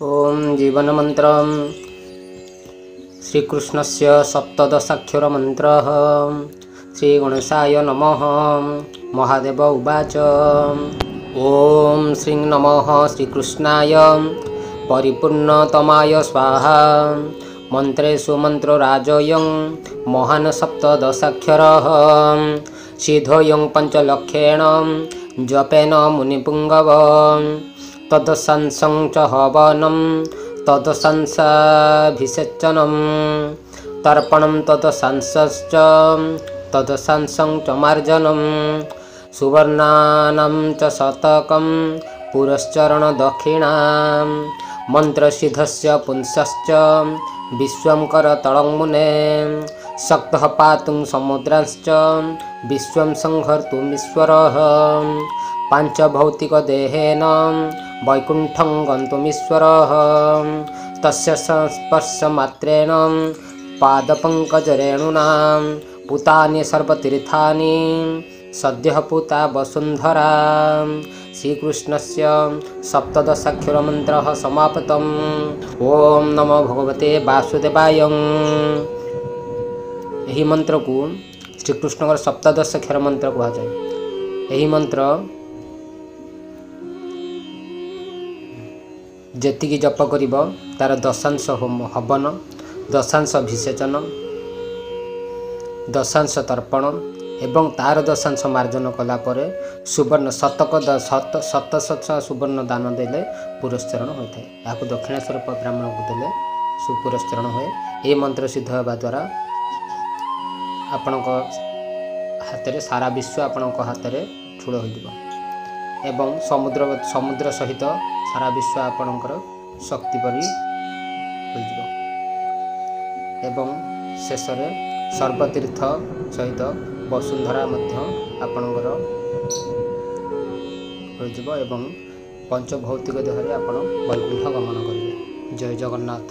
ओम जीवन मंत्र श्रीकृष्णस्य सप्तदशाक्षर मंत्र श्री गणेशाय नमः। महादेव उवाच ओम श्री नमः श्रीकृष्णाय परिपूर्णतमाय स्वाहा। मंत्रेषु मंत्रराजयं महान् सप्तदशाक्षरः सिद्धोऽयं पंचलक्षेण जपेन मुनिपुंगव। तदशंसं च हवनं तदशंसाभिषेचनं तर्पणं तदशंसश्च तदशंसं च मार्जनं सुवर्णानां च शतकं पुरश्चरणदक्षिणां मन्त्रसिद्धस्य पुंसश्च विश्वं करतलमुने शक्तः पातुं समुद्रांश्च विश्वं संहर्तुमीश्वरः पांचभौतिकदेहेन वैकुण्ठं गन्तुमीश्वरः तस्य संस्पर्शमात्रेण पादपङ्कजरेणुना पूतानि सर्वतीर्थानि सद्यः पूता वसुन्धरा। श्रीकृष्णस्य सप्तदशाक्षरमन्त्रः समाप्तम्। ओम नमो भगवते वासुदेवाय। यही मंत्र को श्रीकृष्ण सप्तदशाक्षर मंत्र कहुए। यही मंत्र जेतिकी जप करिब तार दशांश हवन, दशांश अभिषेचन, दशांश तर्पण एवं तार दशांश मार्जन कला परे सुवर्ण शतक शत सुवर्ण दान देले पुरस्चरण होता है। यहाँ दक्षिणा स्वरूप ब्राह्मण को देले सुपुरस्चरण हुए। ये मंत्र सिद्ध होगा द्वारा आपण हाथ में सारा विश्व आपण हाथ में ठूल हो एवं समुद्र सहित सारा विश्व आपणकर शक्ति परी हो। शेष सर्वतीर्थ सहित वसुंधरा आपणकर हो। पंचभौतिक देहरे आपण वैकुंठ गमन करेंगे। जय जगन्नाथ।